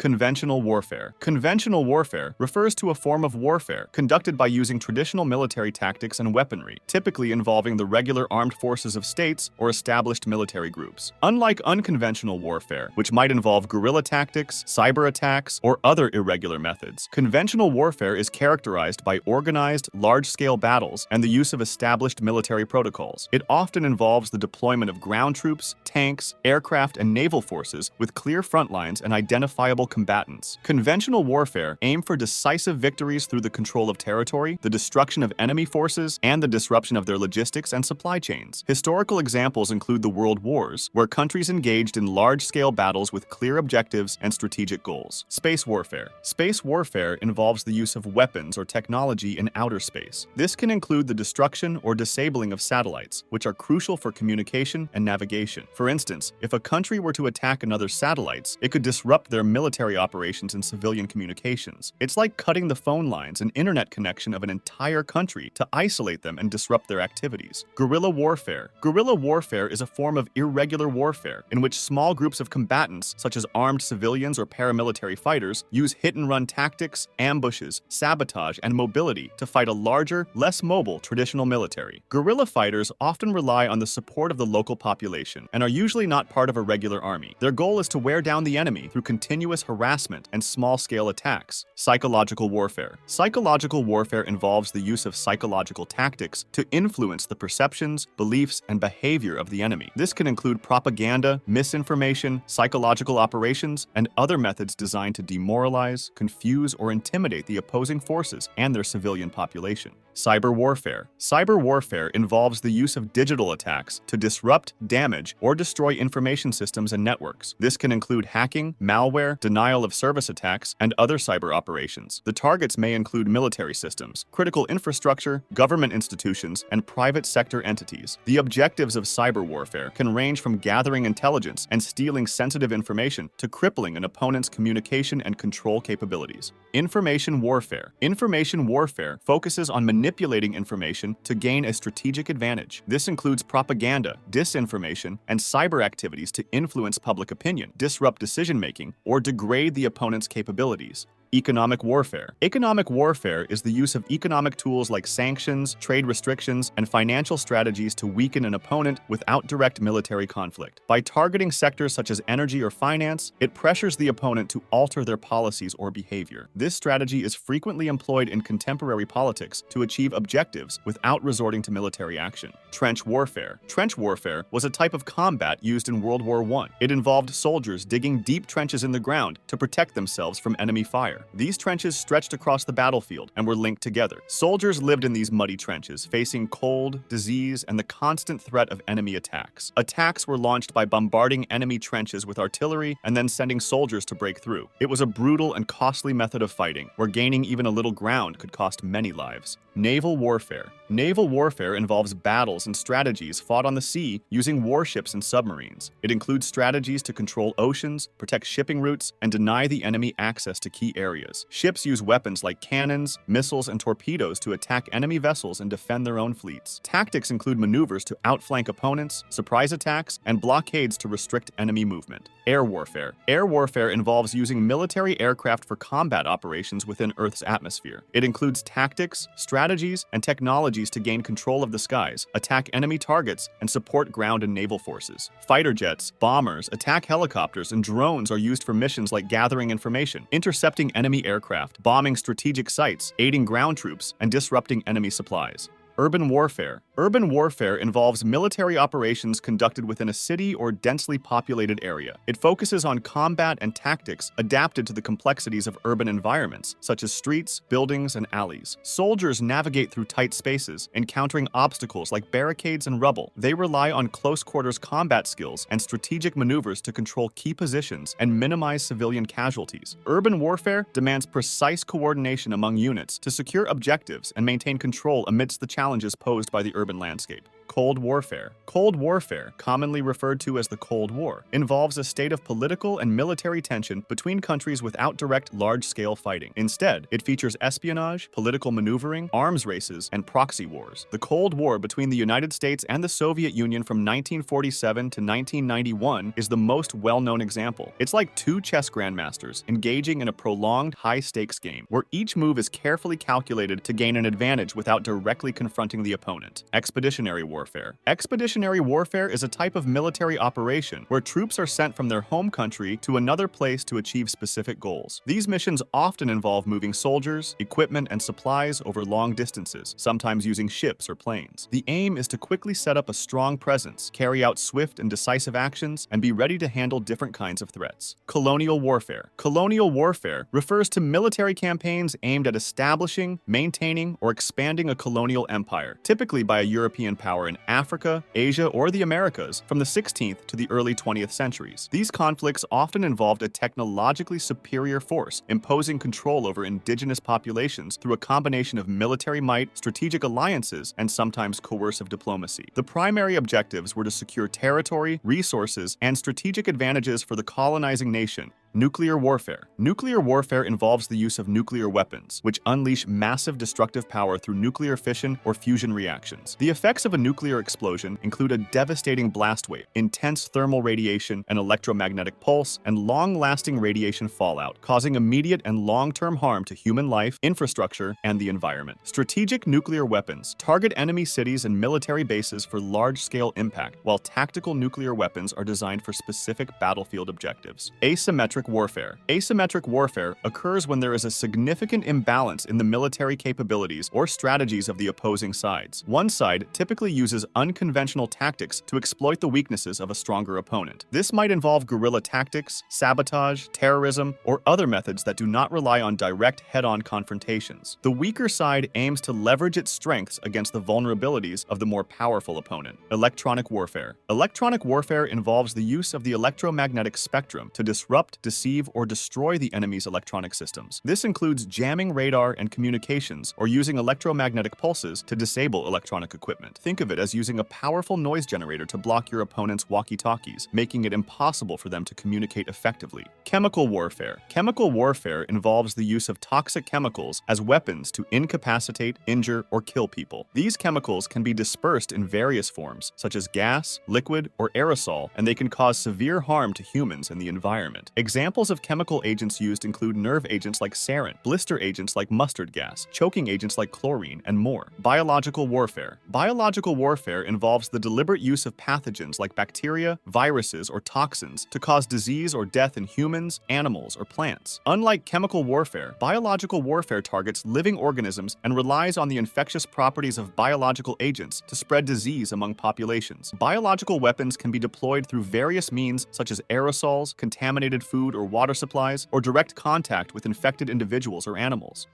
Conventional warfare. Conventional warfare refers to a form of warfare conducted by using traditional military tactics and weaponry, typically involving the regular armed forces of states or established military groups. Unlike unconventional warfare, which might involve guerrilla tactics, cyber attacks, or other irregular methods, conventional warfare is characterized by organized, large-scale battles and the use of established military protocols. It often involves the deployment of ground troops, tanks, aircraft, and naval forces with clear front lines and identifiable combatants. Conventional warfare aims for decisive victories through the control of territory, the destruction of enemy forces, and the disruption of their logistics and supply chains. Historical examples include the World Wars, where countries engaged in large-scale battles with clear objectives and strategic goals. Space warfare. Space warfare involves the use of weapons or technology in outer space. This can include the destruction or disabling of satellites, which are crucial for communication and navigation. For instance, if a country were to attack another satellites, it could disrupt their military operations and civilian communications. It's like cutting the phone lines and internet connection of an entire country to isolate them and disrupt their activities. Guerrilla warfare. Guerrilla warfare is a form of irregular warfare in which small groups of combatants, such as armed civilians or paramilitary fighters, use hit-and-run tactics, ambushes, sabotage, and mobility to fight a larger, less mobile traditional military. Guerrilla fighters often rely on the support of the local population and are usually not part of a regular army. Their goal is to wear down the enemy through continuous harassment and small-scale attacks. Psychological warfare. Psychological warfare involves the use of psychological tactics to influence the perceptions, beliefs, and behavior of the enemy. This can include propaganda, misinformation, psychological operations, and other methods designed to demoralize, confuse, or intimidate the opposing forces and their civilian population. Cyber warfare. Cyber warfare involves the use of digital attacks to disrupt, damage, or destroy information systems and networks. This can include hacking, malware, denial of service attacks, and other cyber operations. The targets may include military systems, critical infrastructure, government institutions, and private sector entities. The objectives of cyber warfare can range from gathering intelligence and stealing sensitive information to crippling an opponent's communication and control capabilities. Information warfare. Information warfare focuses on manipulating information to gain a strategic advantage. This includes propaganda, disinformation, and cyber activities to influence public opinion, disrupt decision-making, or degrade the opponent's capabilities. Economic warfare. Economic warfare is the use of economic tools like sanctions, trade restrictions, and financial strategies to weaken an opponent without direct military conflict. By targeting sectors such as energy or finance, it pressures the opponent to alter their policies or behavior. This strategy is frequently employed in contemporary politics to achieve objectives without resorting to military action. Trench warfare. Trench warfare was a type of combat used in World War I. It involved soldiers digging deep trenches in the ground to protect themselves from enemy fire. These trenches stretched across the battlefield and were linked together. Soldiers lived in these muddy trenches, facing cold, disease, and the constant threat of enemy attacks. Attacks were launched by bombarding enemy trenches with artillery and then sending soldiers to break through. It was a brutal and costly method of fighting, where gaining even a little ground could cost many lives. Naval warfare. Naval warfare involves battles and strategies fought on the sea using warships and submarines. It includes strategies to control oceans, protect shipping routes, and deny the enemy access to key areas. Ships use weapons like cannons, missiles, and torpedoes to attack enemy vessels and defend their own fleets. Tactics include maneuvers to outflank opponents, surprise attacks, and blockades to restrict enemy movement. Air warfare. Air warfare involves using military aircraft for combat operations within Earth's atmosphere. It includes tactics, strategies, and technologies to gain control of the skies, attack enemy targets, and support ground and naval forces. Fighter jets, bombers, attack helicopters, and drones are used for missions like gathering information, intercepting enemy aircraft, bombing strategic sites, aiding ground troops, and disrupting enemy supplies. Urban warfare. Urban warfare involves military operations conducted within a city or densely populated area. It focuses on combat and tactics adapted to the complexities of urban environments, such as streets, buildings, and alleys. Soldiers navigate through tight spaces, encountering obstacles like barricades and rubble. They rely on close-quarters combat skills and strategic maneuvers to control key positions and minimize civilian casualties. Urban warfare demands precise coordination among units to secure objectives and maintain control amidst the challenges posed by the urban landscape. Cold warfare. Cold warfare, commonly referred to as the Cold War, involves a state of political and military tension between countries without direct large-scale fighting. Instead, it features espionage, political maneuvering, arms races, and proxy wars. The Cold War between the United States and the Soviet Union from 1947 to 1991 is the most well-known example. It's like two chess grandmasters engaging in a prolonged, high-stakes game, where each move is carefully calculated to gain an advantage without directly confronting the opponent. Expeditionary warfare. Expeditionary warfare is a type of military operation where troops are sent from their home country to another place to achieve specific goals. These missions often involve moving soldiers, equipment, and supplies over long distances, sometimes using ships or planes. The aim is to quickly set up a strong presence, carry out swift and decisive actions, and be ready to handle different kinds of threats. Colonial warfare. Colonial warfare refers to military campaigns aimed at establishing, maintaining, or expanding a colonial empire, typically by a European power in Africa, Asia, or the Americas from the 16th to the early 20th centuries. These conflicts often involved a technologically superior force, imposing control over indigenous populations through a combination of military might, strategic alliances, and sometimes coercive diplomacy. The primary objectives were to secure territory, resources, and strategic advantages for the colonizing nation. Nuclear warfare. Nuclear warfare involves the use of nuclear weapons, which unleash massive destructive power through nuclear fission or fusion reactions. The effects of a nuclear explosion include a devastating blast wave, intense thermal radiation, an electromagnetic pulse, and long-lasting radiation fallout, causing immediate and long-term harm to human life, infrastructure, and the environment. Strategic nuclear weapons target enemy cities and military bases for large-scale impact, while tactical nuclear weapons are designed for specific battlefield objectives. Asymmetric warfare. Asymmetric warfare occurs when there is a significant imbalance in the military capabilities or strategies of the opposing sides. One side typically uses unconventional tactics to exploit the weaknesses of a stronger opponent. This might involve guerrilla tactics, sabotage, terrorism, or other methods that do not rely on direct head-on confrontations. The weaker side aims to leverage its strengths against the vulnerabilities of the more powerful opponent. Electronic warfare. Electronic warfare involves the use of the electromagnetic spectrum to disrupt, deceive, or destroy the enemy's electronic systems. This includes jamming radar and communications or using electromagnetic pulses to disable electronic equipment. Think of it as using a powerful noise generator to block your opponent's walkie-talkies, making it impossible for them to communicate effectively. Chemical warfare. Chemical warfare involves the use of toxic chemicals as weapons to incapacitate, injure, or kill people. These chemicals can be dispersed in various forms, such as gas, liquid, or aerosol, and they can cause severe harm to humans and the environment. Examples of chemical agents used include nerve agents like sarin, blister agents like mustard gas, choking agents like chlorine, and more. Biological warfare. Biological warfare involves the deliberate use of pathogens like bacteria, viruses, or toxins to cause disease or death in humans, animals, or plants. Unlike chemical warfare, biological warfare targets living organisms and relies on the infectious properties of biological agents to spread disease among populations. Biological weapons can be deployed through various means such as aerosols, contaminated food or water supplies, or direct contact with infected individuals or animals.